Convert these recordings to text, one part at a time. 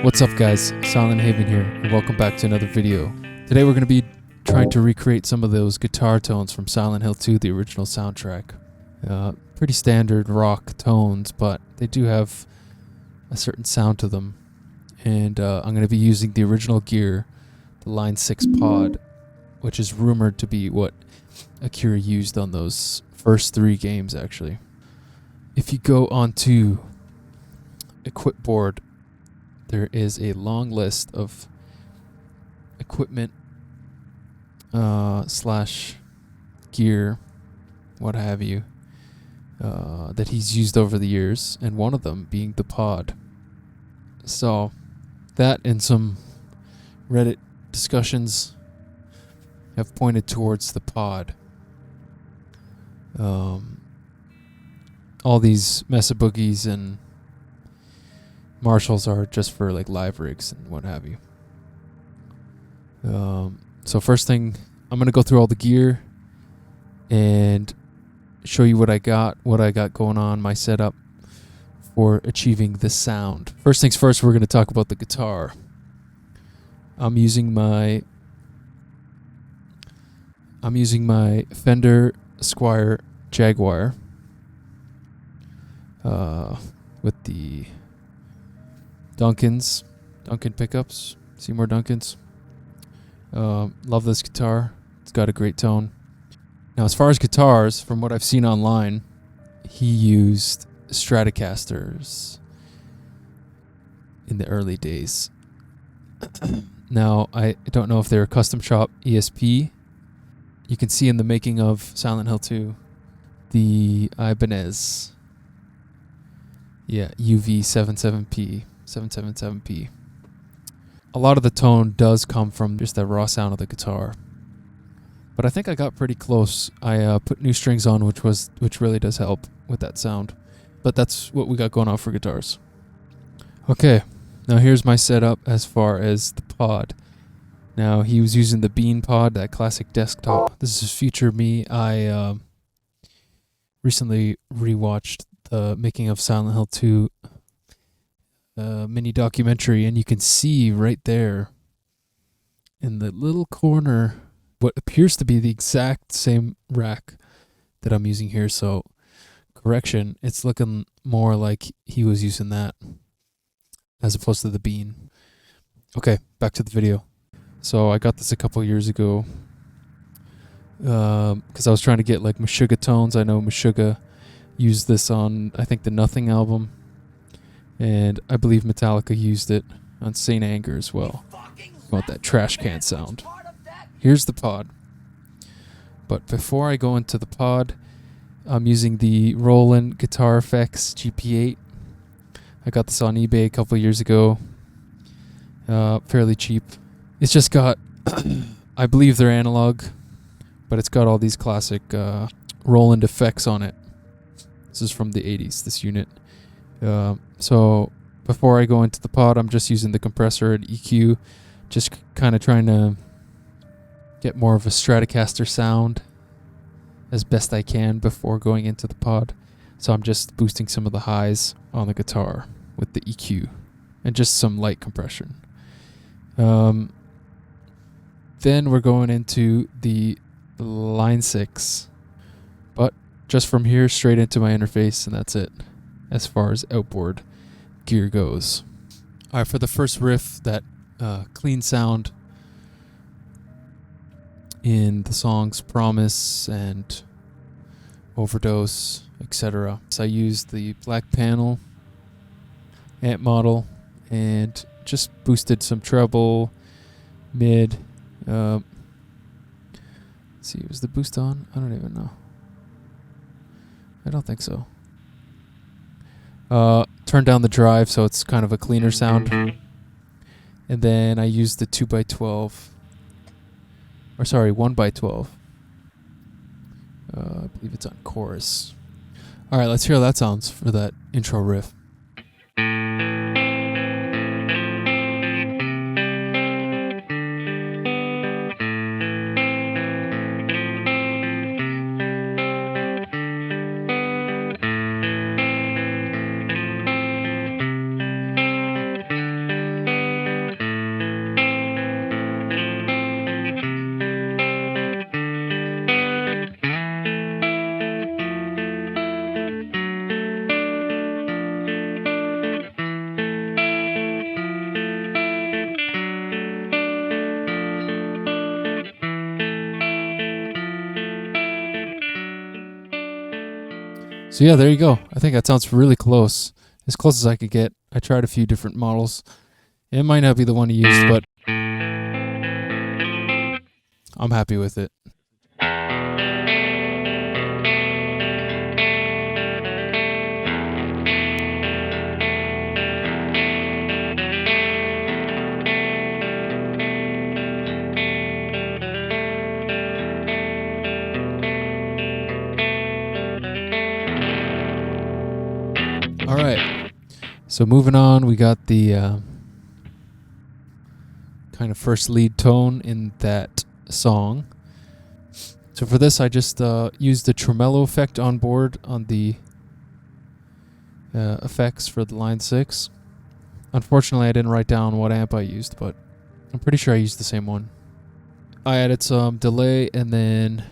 What's up guys, Silent Haven here, and welcome back to another video. Today we're going to be trying to recreate some of those guitar tones from Silent Hill 2, the original soundtrack. Pretty standard rock tones, but they do have a certain sound to them. And I'm going to be using the original gear, the Line 6 pod, which is rumored to be what Akira used on those first 3 games actually. If you go onto Equip Board, there is a long list of equipment slash gear, what have you, that he's used over the years, and one of them being the pod. So that and some Reddit discussions have pointed towards the pod. All these Mesa Boogies and Marshalls are just for like live rigs and what have you. So first thing, I'm gonna go through all the gear and show you what I got going on, my setup for achieving this sound. First things first, we're gonna talk about the guitar. I'm using my Fender Squier Jaguar with the Duncan pickups, Seymour Duncans. Love this guitar. It's got a great tone. Now, as far as guitars, from what I've seen online, he used Stratocasters in the early days. Now, I don't know if they're custom shop ESP. You can see in the making of Silent Hill 2, the Ibanez. Yeah, UV77P. 777P. A lot of the tone does come from just the raw sound of the guitar, but I think I got pretty close. I put new strings on, which really does help with that sound. But that's what we got going on for guitars. Okay, now here's my setup as far as the pod. Now he was using the Bean pod, that classic desktop. This is future me. I recently rewatched the making of Silent Hill 2 mini documentary, and you can see right there in the little corner what appears to be the exact same rack that I'm using here. So correction, it's looking more like he was using that as opposed to the Bean. Okay, back to the video. So I got this a couple years ago because I was trying to get like Meshuggah tones. I know Meshuggah used this on, I think, the Nothing album. And I believe Metallica used it on Saint Anger as well. Want that trash can sound. Here's the pod. But before I go into the pod, I'm using the Roland Guitar Effects GP8. I got this on eBay a couple years ago. Fairly cheap. It's just got, I believe they're analog, but it's got all these classic Roland effects on it. This is from the 80s, this unit. So before I go into the pod, I'm just using the compressor and EQ, just kind of trying to get more of a Stratocaster sound as best I can before going into the pod. So I'm just boosting some of the highs on the guitar with the EQ and just some light compression. Then we're going into the Line 6, but just from here straight into my interface, and that's it as far as outboard gear goes. Alright, for the first riff, that clean sound in the songs Promise and Overdose, etc. So I used the black panel amp model and just boosted some treble, mid. Let's see, was the boost on? I don't even know. I don't think so. Turn down the drive so it's kind of a cleaner sound. And then I used the 2x12. Or sorry, 1x12. I believe it's on chorus. Alright, let's hear how that sounds for that intro riff. So yeah, there you go. I think that sounds really close. As close as I could get. I tried a few different models. It might not be the one you used, but I'm happy with it. All right. So moving on, we got the kind of first lead tone in that song. So for this, I just used the tremolo effect on board on the effects for the line 6. Unfortunately, I didn't write down what amp I used, but I'm pretty sure I used the same one. I added some delay, and then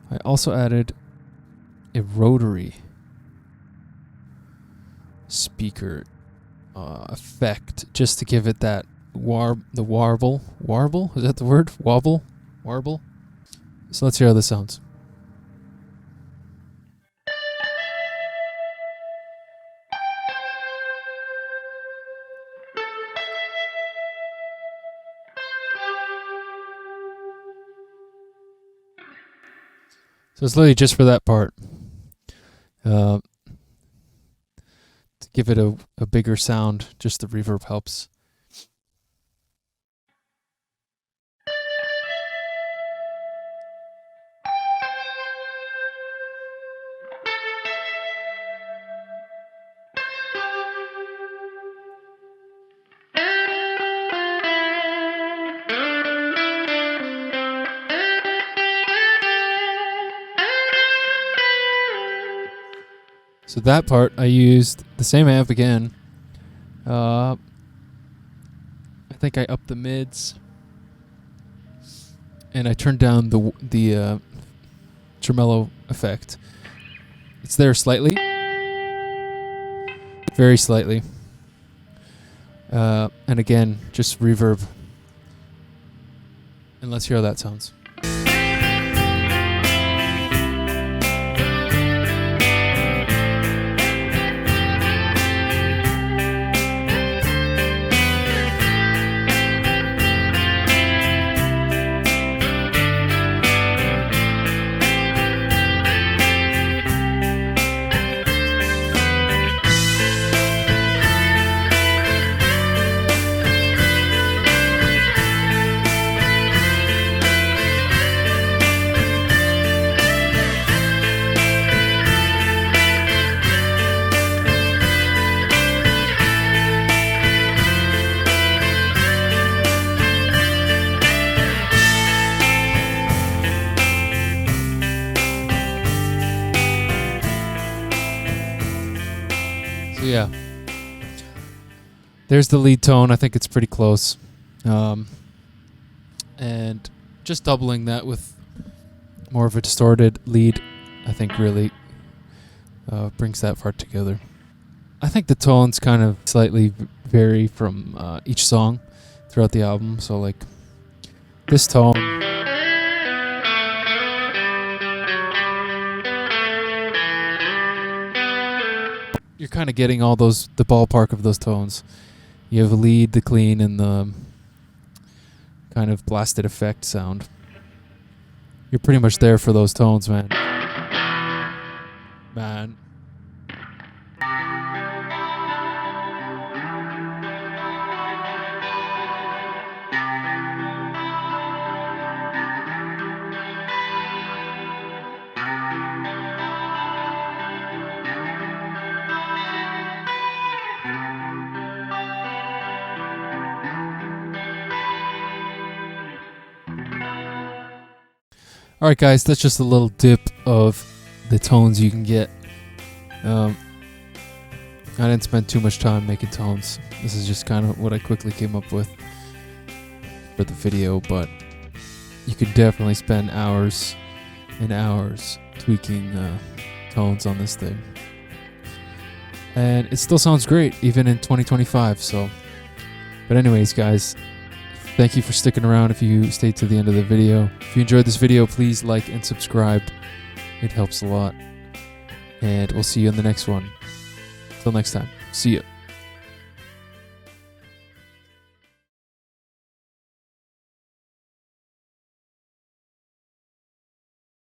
I also added a rotary speaker effect just to give it that warble. Is that the word? Warble. So let's hear how this sounds. So it's literally just for that part. To give it a bigger sound, just the reverb helps. So that part, I used the same amp again. I think I upped the mids, and I turned down the tremolo effect. It's there slightly, very slightly, and again, just reverb. And let's hear how that sounds. So yeah, there's the lead tone. I think it's pretty close. And just doubling that with more of a distorted lead, I think really brings that part together. I think the tones kind of slightly vary from each song throughout the album. So like this tone, you're kind of getting all those, the ballpark of those tones. You have the lead, the clean, and the kind of blasted effect sound. You're pretty much there for those tones, man. Alright guys, that's just a little dip of the tones you can get. I didn't spend too much time making tones. This is just kind of what I quickly came up with for the video, but you could definitely spend hours and hours tweaking tones on this thing. And it still sounds great, even in 2025, so. But anyways, guys, thank you for sticking around if you stayed to the end of the video. If you enjoyed this video, please like and subscribe. It helps a lot. And we'll see you in the next one. Till next time. See ya.